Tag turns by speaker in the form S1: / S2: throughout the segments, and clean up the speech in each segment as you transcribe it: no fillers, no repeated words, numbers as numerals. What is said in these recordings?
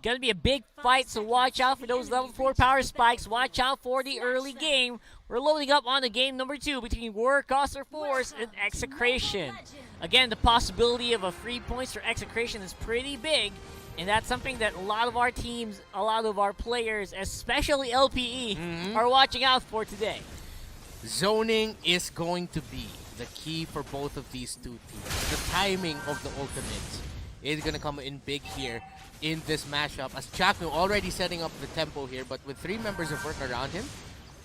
S1: Gonna be a big fight, so watch out for those level 4 power spikes. Watch out for the early game. We're loading up on the game number 2 between Auster Force and Execration. Again, the possibility of a free points for Execration is pretty big, and that's something that a lot of our teams, a lot of our players, especially LPE, are watching out for today.
S2: Zoning is going to be the key for both of these two teams. The timing of the ultimates is going to come in big here in this mashup, as Chaknu already setting up the tempo here, but with 3 members of work around him,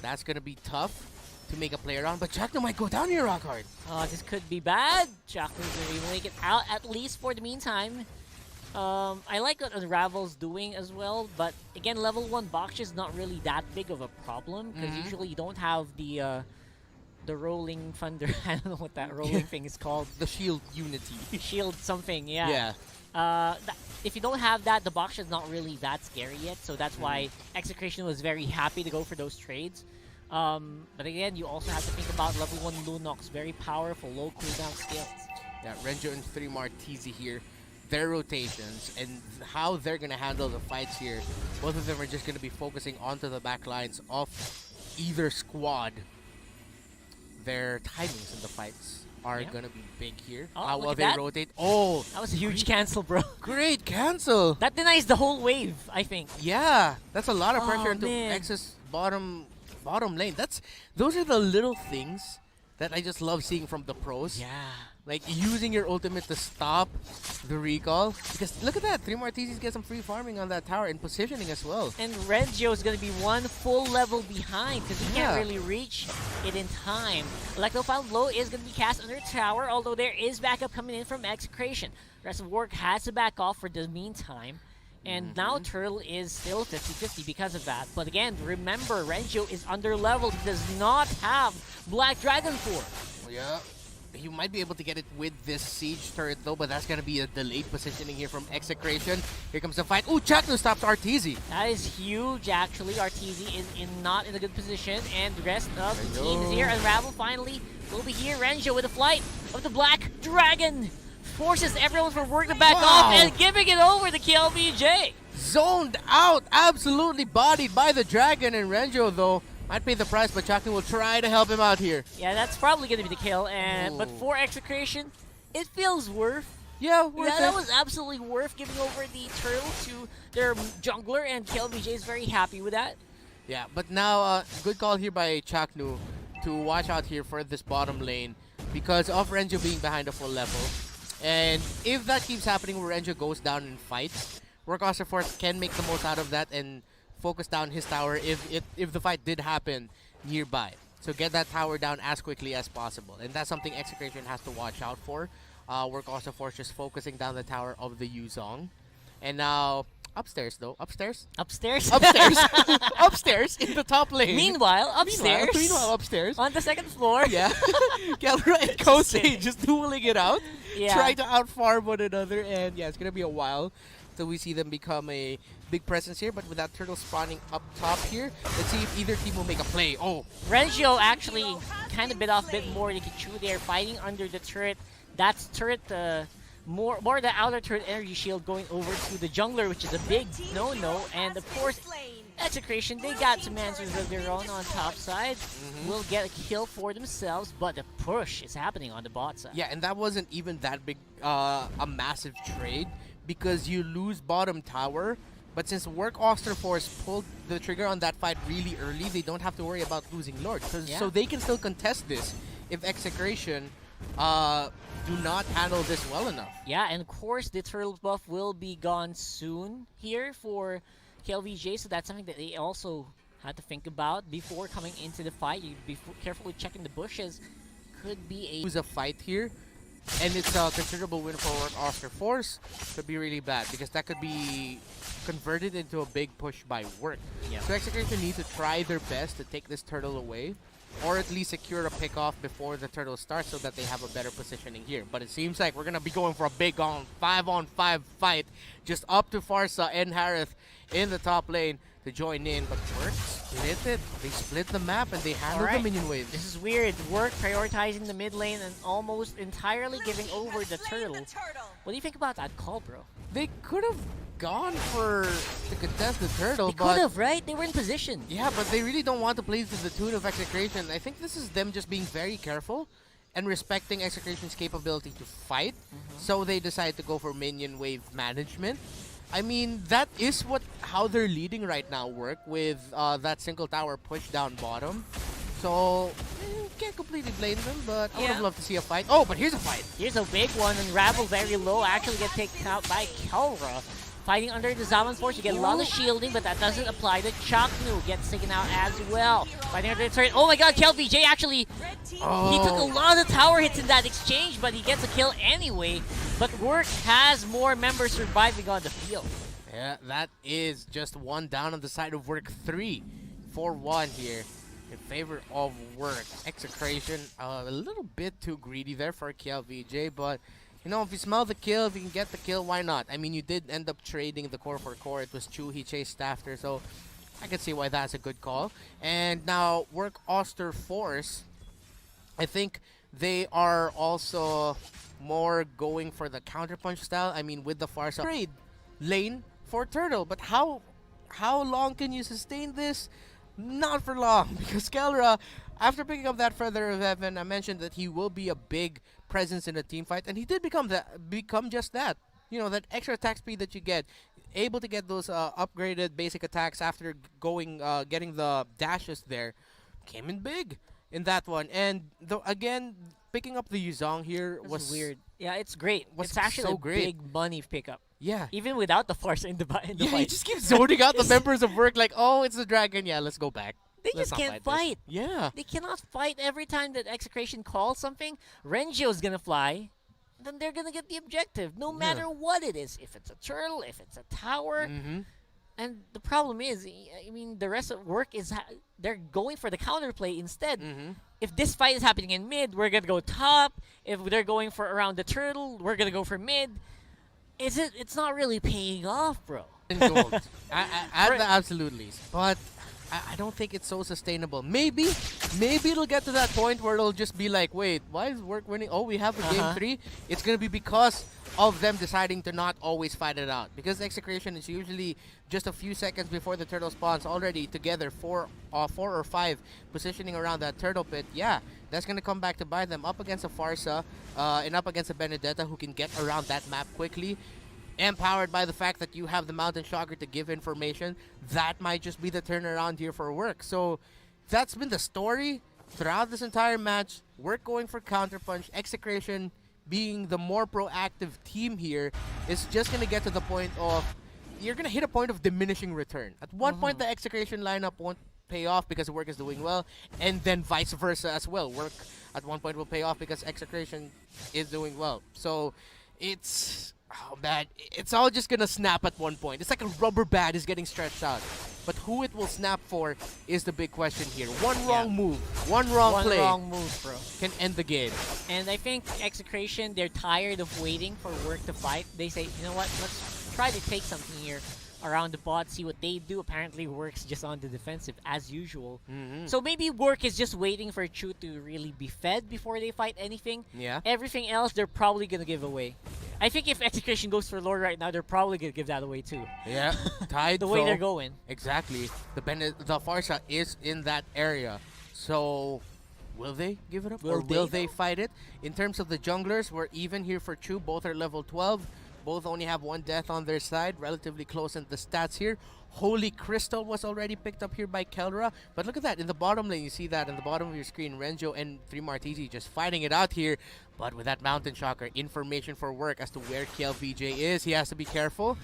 S2: that's going to be tough to make a play around, but Chaknu might go down here, Rockhard.
S1: This could be bad. Chaknu's going to make it out, at least for the meantime. I like what Unravel's doing as well, but again, level 1 box is not really that big of a problem, because usually you don't have the rolling thunder. I don't know what that rolling thing is called.
S2: The shield unity.
S1: Shield something, yeah. If you don't have that, the box is not really that scary yet, so that's why Execration was very happy to go for those trades. But again, you also have to think about level 1 Lunox, very powerful, low cooldown skills.
S2: Yeah, Renjo and 3 Martizi here, their rotations and how they're going to handle the fights here. Both of them are just going to be focusing onto the back lines of either squad. Their timings in the fights are going to be big here.
S1: Oh,
S2: how well they
S1: that.
S2: rotate. Oh,
S1: That was a huge cancel, bro.
S2: great cancel.
S1: That denies the whole wave, I think.
S2: Yeah, that's a lot of pressure into
S1: man.
S2: X's bottom lane. Those are the little things that I just love seeing from the pros.
S1: Yeah.
S2: Like using your ultimate to stop the recall. Because look at that, 3 Martizis get some free farming on that tower and positioning as well.
S1: And Renjo is going to be 1 full level behind because he can't
S2: Yeah.
S1: really reach it in time. Electropile Blow is going to be cast under tower, although there is backup coming in from Execration. Rest of Work has to back off for the meantime. And now Turtle is still 50-50 because of that. But again, remember, Renjo is under leveled. He does not have Black Dragon Force.
S2: Yeah. You might be able to get it with this siege turret though, but that's gonna be a delayed positioning here from Execration. Here comes the fight. Ooh, Chaknu stops RTZ.
S1: That is huge, actually. RTZ is not in a good position, and the rest of the team is here. Unravel finally will be here. Renjo with a flight of the Black Dragon forces everyone from work to back off and giving it over to KLBJ.
S2: Zoned out, absolutely bodied by the dragon, and Renjo though might pay the price, but Chaknu will try to help him out here.
S1: Yeah, that's probably going to be the kill, and but for Execration, it feels worth.
S2: Yeah,
S1: That was absolutely worth giving over the turtle to their jungler, and KLBJ is very happy with that.
S2: Yeah, but now good call here by Chaknu to watch out here for this bottom lane because of Renjo being behind a full level. And if that keeps happening where Renjo goes down in fights, Auster Force can make the most out of that and focus down his tower if the fight did happen nearby. So get that tower down as quickly as possible. And that's something Execration has to watch out for. Auster Force just focusing down the tower of the Yuzong. And now upstairs though. Upstairs?
S1: Upstairs?
S2: Upstairs. Upstairs in the top lane.
S1: Meanwhile, upstairs.
S2: Meanwhile, upstairs.
S1: On the 2nd floor.
S2: Yeah. Kelra and Kosei just dueling it out.
S1: Yeah.
S2: Trying to outfarm one another. And yeah, it's going to be a while till we see them become a big presence here. But with that turtle spawning up top here, let's see if either team will make a play. Oh.
S1: Renjo actually kind of bit off a bit more than Kichu there, fighting under the turret. That's turret, more the outer turret energy shield going over to the jungler, which is a big no-no. And of course, Execration, they got some answers of their own on top side. Will get a kill for themselves, but the push is happening on the bot side.
S2: Yeah, and that wasn't even that big, a massive trade because you lose bottom tower. But since Auster Force pulled the trigger on that fight really early, they don't have to worry about losing Lord. So they can still contest this if Execration do not handle this well enough.
S1: Yeah, and of course, the turtle buff will be gone soon here for KLVJ, so that's something that they also had to think about before coming into the fight. You be carefully checking the bushes. Could be a
S2: lose a fight here, and it's a considerable win for Auster Force. Could be really bad because that could be converted into a big push by Work.
S1: Yeah.
S2: So Execration need to try their best to take this turtle away, or at least secure a pick-off before the turtle starts so that they have a better positioning here. But it seems like we're going to be going for a big 5-on-5 fight, just up to Farsa and Harith in the top lane to join in. But Work split it. They split the map and they handle the minion wave.
S1: This is weird. Work prioritizing the mid lane and almost entirely giving over the turtle. What do you think about that call, bro?
S2: They could have gone to contest the turtle,
S1: They
S2: but
S1: could have, right? They were in position.
S2: yeah, but they really don't want to play to the tune of Execration. I think this is them just being very careful and respecting Execration's capability to fight. So they decide to go for minion wave management. I mean, that is how they're leading right now, work with that single tower push down bottom. So, can't completely blame them, but I would have loved to see a fight. Oh, but here's a fight.
S1: Here's a big one, and Rabble very low. Actually get taken out by Kelra. Fighting under the Zaman Force, you get a lot of shielding, but that doesn't apply to Chaknu. Gets taken out as well. Fighting under the turret. Oh my god, KelVJ actually, he took a lot of tower hits in that exchange, but he gets a kill anyway. But Work has more members surviving on the field.
S2: Yeah, that is just one down on the side of Work. 3-4-1 here in favor of Work. Execration, a little bit too greedy there for KelVJ, but you know, if you smell the kill, if you can get the kill, why not? I mean, you did end up trading the core for core. It was Chu he chased after, so I can see why that's a good call. And now, Work Auster Force, I think they are also more going for the counterpunch style. I mean, with the Farsa trade lane for Turtle, but how long can you sustain this? Not for long, because Kelra, after picking up that Feather of Heaven, I mentioned that he will be a big presence in a team fight, and he did become just that. You know, that extra attack speed that you get, able to get those upgraded basic attacks after getting the dashes there, came in big in that one. And again, picking up the Yuzong here was
S1: weird. Yeah, it's great.
S2: Was
S1: It's actually
S2: so
S1: a
S2: great.
S1: big money pickup.
S2: Yeah.
S1: Even without the Force in the
S2: Yeah, he
S1: fight.
S2: just keeps zoning out the members of Work like, oh, it's the dragon. Yeah, let's go back.
S1: They
S2: Let's
S1: just
S2: not
S1: can't
S2: this.
S1: fight.
S2: Yeah.
S1: They cannot fight every time that Execration calls something. Renjio's gonna fly. Then they're gonna get the objective, no matter what it is. If it's a turtle, if it's a tower. And the problem is, I mean, the rest of Work is they're going for the counterplay instead. If this fight is happening in mid, we're gonna go top. If they're going for around the turtle, we're gonna go for mid. It's not really paying off, bro.
S2: In gold. At the absolute least. But I don't think it's so sustainable. Maybe it'll get to that point where it'll just be like, wait, why is Work winning? Oh, we have a game 3. It's gonna be because of them deciding to not always fight it out. Because Execration is usually just a few seconds before the turtle spawns already together, 4 or 5 positioning around that turtle pit. Yeah, that's gonna come back to bite them up against a Farsa and up against a Benedetta who can get around that map quickly. Empowered by the fact that you have the Mountain Shocker to give information, that might just be the turnaround here for Work. So that's been the story throughout this entire match. Work going for counterpunch, Execration being the more proactive team here is just going to get to the point of, you're going to hit a point of diminishing return. At one point, the Execration lineup won't pay off because Work is doing well, and then vice versa as well. Work at one point will pay off because Execration is doing well. So it's... oh man, it's all just gonna snap at one point. It's like a rubber band is getting stretched out. But who it will snap for is the big question here. One wrong move, one wrong play
S1: wrong move, bro,
S2: can end the game.
S1: And I think Execration, they're tired of waiting for Work to fight. They say, you know what, let's try to take something here around the bot, see what they do. Apparently Work's just on the defensive as usual. So maybe Work is just waiting for Chu to really be fed before they fight anything.
S2: Yeah.
S1: Everything else, they're probably gonna give away. I think if Execration goes for Lord right now, they're probably gonna give that away too.
S2: Yeah, tied
S1: The way they're
S2: though.
S1: going.
S2: Exactly. The Farsa is in that area. So will they give it up or will they fight it? In terms of the junglers, we're even here for Chu. Both are level 12. Both only have 1 death on their side. Relatively close in the stats here. Holy Crystal was already picked up here by Kelra. But look at that. In the bottom lane, you see that in the bottom of your screen. Renjo and 3 Martisi just fighting it out here. But with that Mountain Shocker, information for Work as to where KelVJ is. He has to be careful.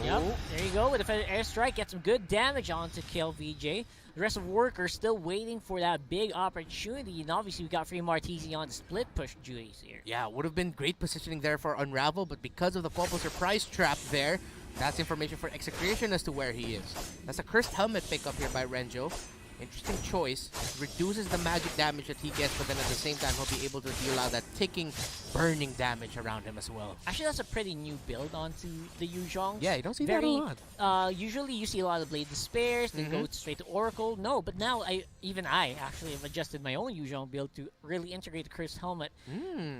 S1: Yep, there you go. With a Feather Airstrike, get some good damage onto KelVJ. The rest of Work are still waiting for that big opportunity, and obviously we got Free Martisi on split push duties here.
S2: Yeah, would have been great positioning there for Unravel, but because of the Popo surprise trap there, that's information for Execration as to where he is. That's a cursed helmet pickup here by Renjo. Interesting choice. Reduces the magic damage that he gets, but then at the same time, he'll be able to deal out that ticking, burning damage around him as well.
S1: Actually, that's a pretty new build onto the Yuzhong.
S2: Yeah, you don't see that a lot.
S1: Usually you see a lot of Blade Despairs, they go straight to Oracle. No, but now I actually have adjusted my own Yuzhong build to really integrate the Cursed Helmet.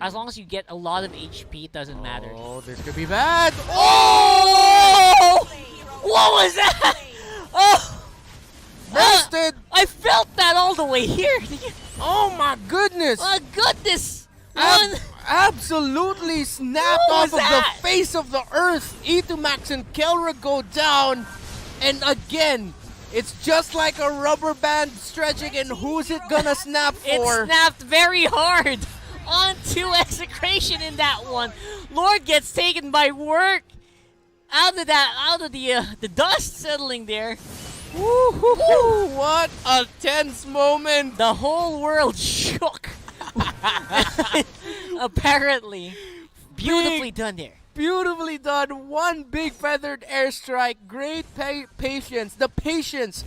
S1: As long as you get a lot of HP, it doesn't matter.
S2: Oh, this could be bad.
S1: Oh! What was that? Oh!
S2: Busted!
S1: I felt that all the way here.
S2: Oh my goodness!
S1: My goodness! One.
S2: Absolutely snapped
S1: What
S2: off
S1: was
S2: of
S1: that?
S2: the face of the earth. E2max and Kelra go down. And again, it's just like a rubber band stretching, and who's it gonna snap for?
S1: It snapped very hard onto Execration in that one. Lord gets taken by work. Out of the dust settling there.
S2: Woo-hoo-hoo. What a tense moment.
S1: The whole world shook. Apparently. Beautifully done there.
S2: Beautifully done. One big feathered airstrike. Great patience. The patience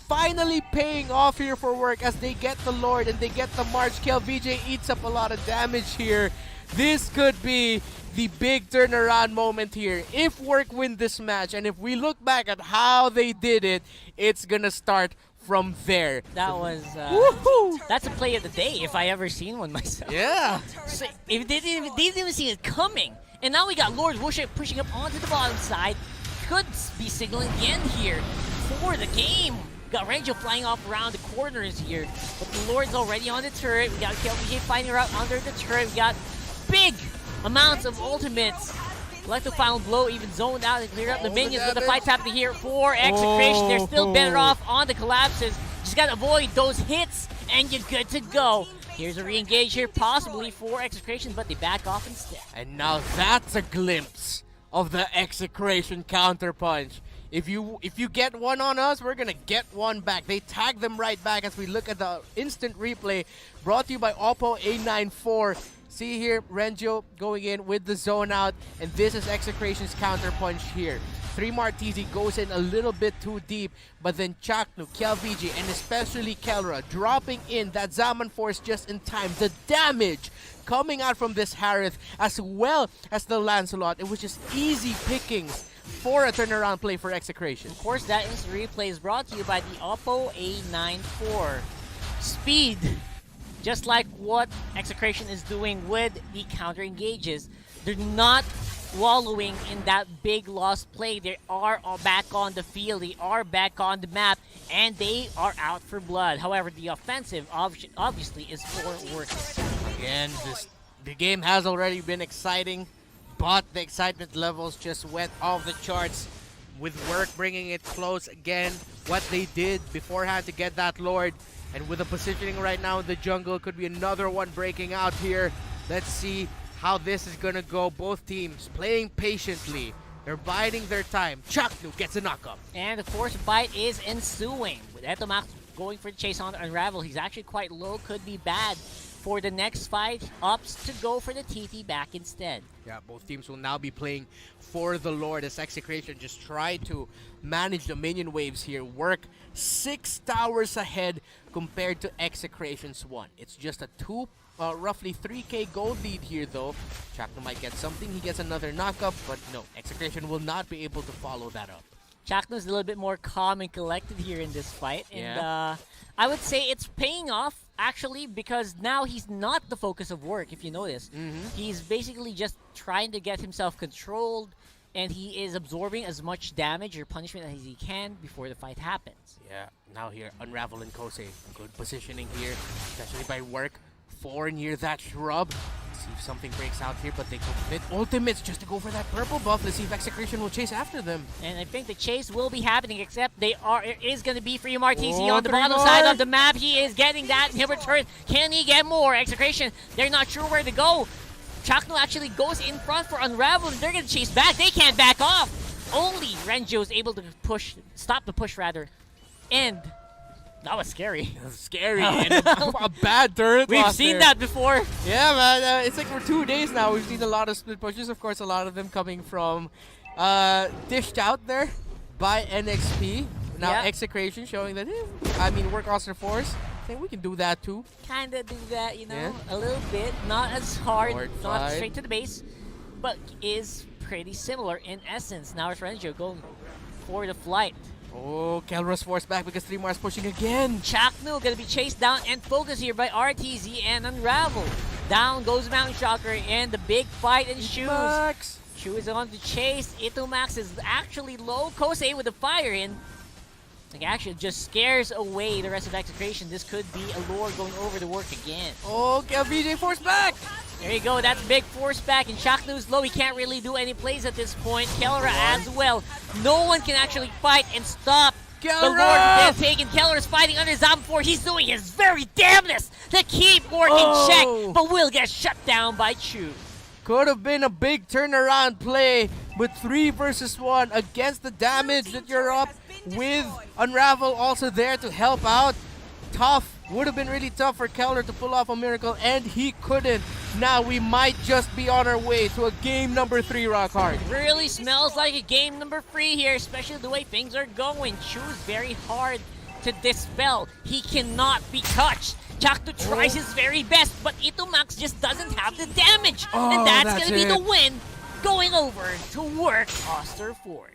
S2: finally paying off here for work as they get the Lord and they get the March. KLVJ eats up a lot of damage here. This could be the big turnaround moment here. If work win this match, and if we look back at how they did it, it's gonna start from there.
S1: That was that's a play of the day if I ever seen one myself.
S2: Yeah.
S1: So if they didn't even see it coming. And now we got Lord Worship pushing up onto the bottom side. Could be signaling the end here for the game. Got Ranjo flying off around the corners here. But the Lord's already on the turret. We got KLVJ finding her out under the turret. We got big amounts of ultimates. Collective Final Blow even zoned out and cleared up the minions, but the fight's happening here for Execration. They're still better off on the collapses. Just gotta avoid those hits and you're good to go. Here's a re-engage here possibly for Execration, but they back off instead.
S2: And now that's a glimpse of the Execration counterpunch. If you get one on us, we're gonna get one back. They tag them right back as we look at the instant replay brought to you by Oppo A94. See here, Renjo going in with the zone out, and this is Execration's counterpunch here. 3 Martizi goes in a little bit too deep, but then Chaknu, KLVJ, and especially Kelra dropping in that Zaman Force just in time. The damage coming out from this Harith as well as the Lancelot. It was just easy pickings for a turnaround play for Execration.
S1: Of course, that instant replay is brought to you by the Oppo A94. Speed. Just like what Execration is doing with the counter engages. They're not wallowing in that big lost play. They are back on the field. They are back on the map. And they are out for blood. However, the offensive obviously is for work.
S2: Again, the game has already been exciting, but the excitement levels just went off the charts with work bringing it close again. What they did beforehand to get that Lord. And with the positioning right now in the jungle, could be another one breaking out here. Let's see how this is gonna go. Both teams playing patiently. They're biding their time. Chaknu gets a knockup.
S1: And of course, bite is ensuing. With Etomax going for the chase on Unravel, he's actually quite low. Could be bad for the next fight. Opts to go for the TT back instead.
S2: Yeah, both teams will now be playing for the Lord as Execration just try to manage the minion waves here. Work 6 towers ahead compared to Execration's 1. It's just a roughly 3k gold lead here though. Chakno might get something. He gets another knockup, but no, Execration will not be able to follow that up.
S1: Chakno's a little bit more calm and collected here in this fight. And I would say it's paying off, actually, because now he's not the focus of work, if you notice. He's basically just trying to get himself controlled, and he is absorbing as much damage or punishment as he can before the fight happens.
S2: Yeah, now here, Unravel and Kosei. Good positioning here, especially by work. 4 near that shrub. Let's see if something breaks out here, but they commit ultimates just to go for that purple buff. Let's see if Execration will chase after them.
S1: And I think the chase will be happening, except it is going to be for Martisi on the bottom side of the map. He is getting that inhibitor turret. Can he get more? Execration, they're not sure where to go. Chakno actually goes in front for Unravel, and they're going to chase back. They can't back off. Only Renjo is able to stop the push rather. And that was scary.
S2: That was scary. And a bad turret.
S1: We've seen that before.
S2: Yeah, man. It's like for 2 days now. We've seen a lot of split pushes. Of course, a lot of them coming from dished out there by NXP. Now
S1: Yeah.
S2: Execration showing that, I mean, work Auster Force. Saying we can do that too.
S1: Kinda do that, you know,
S2: Yeah.
S1: a little bit. Not as hard,
S2: Forward
S1: not
S2: five.
S1: straight to the base, but is pretty similar in essence. Now it's Renjo going for the flight.
S2: Oh, Kelra's forced back because 3 Mars pushing again.
S1: Chaknu gonna be chased down and focused here by RTZ and Unravel. Down goes Mountain Shocker and the big fight ensues.
S2: Max.
S1: Shu is on the chase. Itomax is actually low. Kosei with the fire in. Like, actually just scares away the rest of Execration. This could be a lore going over the work again.
S2: Oh, VJ forced back.
S1: There you go, that's big force back, and Chaknu's low. He can't really do any plays at this point. Kellera as well. No one can actually fight and stop the Lord
S2: Kellera!
S1: from being taken. Kellera's fighting under Zombie 4. He's doing his very damnedest to keep Work in
S2: Oh!
S1: check, but will get shut down by Chu.
S2: Could have been a big turnaround play, but 3 versus 1 against the damage that you're up with. Unravel also there to help out. Tough. Would have been really tough for Keller to pull off a miracle, and he couldn't. Now we might just be on our way to a game number 3, Rockhard.
S1: Really smells like a game number 3 here, especially the way things are going. Chu's very hard to dispel. He cannot be touched. Chaknu tries his very best, but Itomax just doesn't have the damage.
S2: Oh,
S1: and that's
S2: that's
S1: gonna be the
S2: it.
S1: win, going over to Work Auster Force.